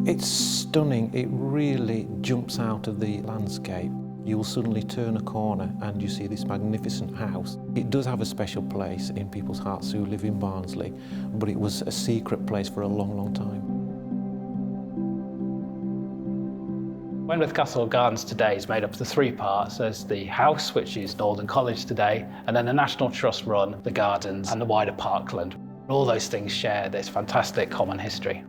It's stunning. It really jumps out of the landscape. You will suddenly turn a corner and you see this magnificent house. It does have a special place in people's hearts who live in Barnsley, but it was a secret place for a long, long time. Wentworth Castle Gardens today is made up of the three parts. There's the house, which is Northern College today, and then the National Trust run, the gardens and the wider parkland. All those things share this fantastic common history.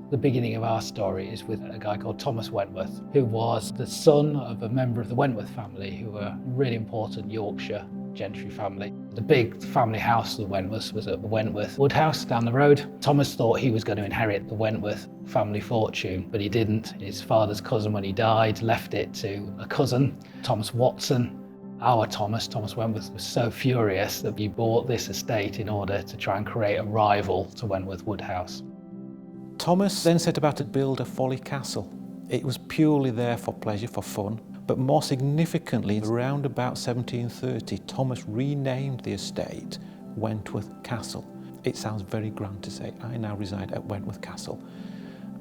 The beginning of our story is with a guy called Thomas Wentworth, who was the son of a member of the Wentworth family, who were a really important Yorkshire gentry family. The big family house of the Wentworths was at the Wentworth Woodhouse down the road. Thomas thought he was going to inherit the Wentworth family fortune, but he didn't. His father's cousin, when he died, left it to a cousin, Thomas Watson. Our Thomas Wentworth, was so furious that he bought this estate in order to try and create a rival to Wentworth Woodhouse. Thomas then set about to build a folly castle. It was purely there for pleasure, for fun, but more significantly, around about 1730, Thomas renamed the estate Wentworth Castle. It sounds very grand to say, I now reside at Wentworth Castle.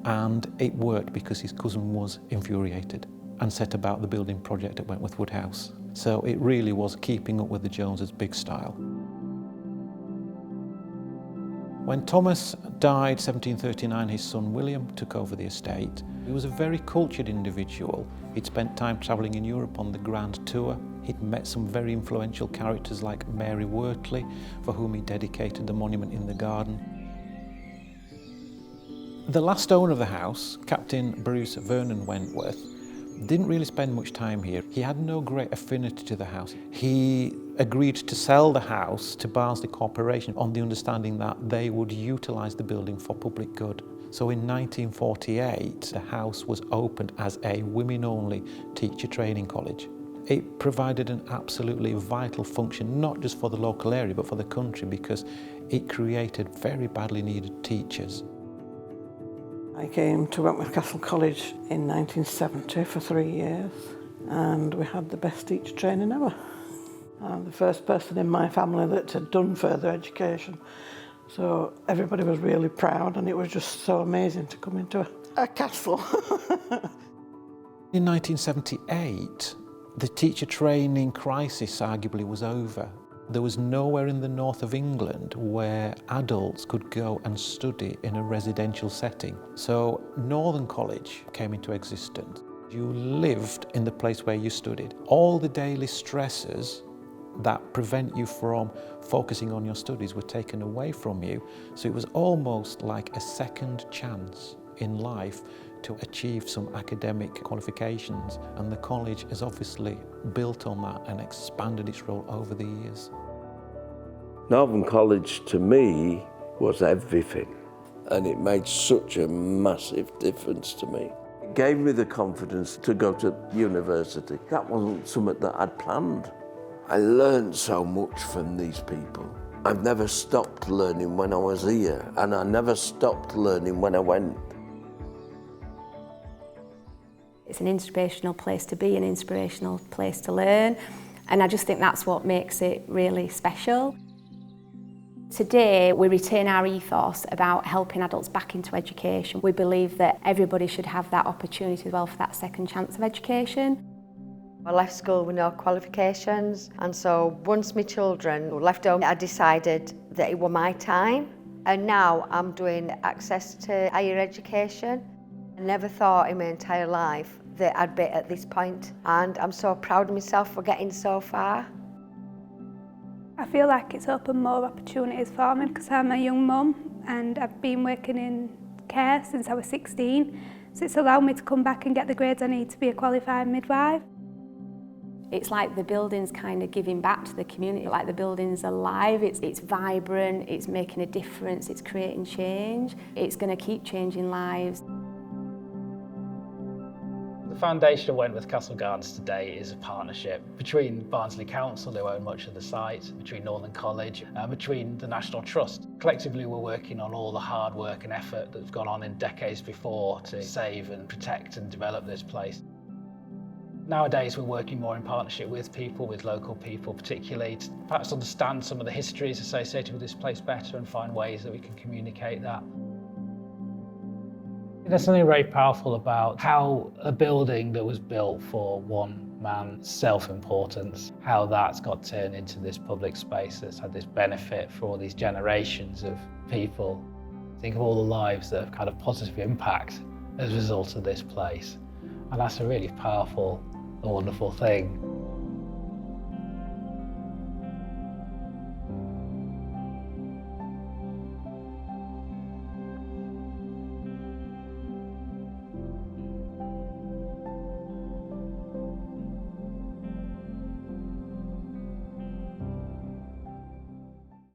And it worked because his cousin was infuriated and set about the building project at Wentworth Woodhouse. So it really was keeping up with the Joneses' big style. When Thomas died 1739, his son William took over the estate. He was a very cultured individual. He'd spent time travelling in Europe on the Grand Tour. He'd met some very influential characters like Mary Wortley, for whom he dedicated the monument in the garden. The last owner of the house, Captain Bruce Vernon Wentworth, didn't really spend much time here. He had no great affinity to the house. He agreed to sell the house to Barnsley Corporation on the understanding that they would utilise the building for public good. So in 1948, the house was opened as a women-only teacher training college. It provided an absolutely vital function, not just for the local area, but for the country, because it created very badly needed teachers. I came to Wentworth Castle College in 1970 for 3 years, and we had the best teacher training ever. I'm the first person in my family that had done further education, so everybody was really proud, and it was just so amazing to come into a castle. In 1978, the teacher training crisis arguably was over. There was nowhere in the north of England where adults could go and study in a residential setting. So Northern College came into existence. You lived in the place where you studied. All the daily stresses that prevent you from focusing on your studies were taken away from you. So it was almost like a second chance in life to achieve some academic qualifications, and the college has obviously built on that and expanded its role over the years. Northern College to me was everything, and it made such a massive difference to me. It gave me the confidence to go to university. That wasn't something that I'd planned. I learned so much from these people. I've never stopped learning when I was here, and I never stopped learning when I went. It's an inspirational place to be, an inspirational place to learn, and I just think that's what makes it really special. Today, we retain our ethos about helping adults back into education. We believe that everybody should have that opportunity as well for that second chance of education. I left school with no qualifications, and so once my children left home, I decided that it was my time, and now I'm doing access to higher education. I never thought in my entire life that I'd be at this point, and I'm so proud of myself for getting so far. I feel like it's opened more opportunities for me because I'm a young mum and I've been working in care since I was 16, so it's allowed me to come back and get the grades I need to be a qualified midwife. It's like the building's kind of giving back to the community, like the building's alive, it's vibrant, it's making a difference, it's creating change, it's going to keep changing lives. The foundation of Wentworth Castle Gardens today is a partnership between Barnsley Council, who own much of the site, between Northern College, and between the National Trust. Collectively, we're working on all the hard work and effort that's gone on in decades before to save and protect and develop this place. Nowadays, we're working more in partnership with people, with local people particularly, to perhaps understand some of the histories associated with this place better and find ways that we can communicate that. There's something very powerful about how a building that was built for one man's self-importance, how that's got turned into this public space that's had this benefit for all these generations of people. Think of all the lives that have kind of positive impact as a result of this place. And that's a really powerful, wonderful thing.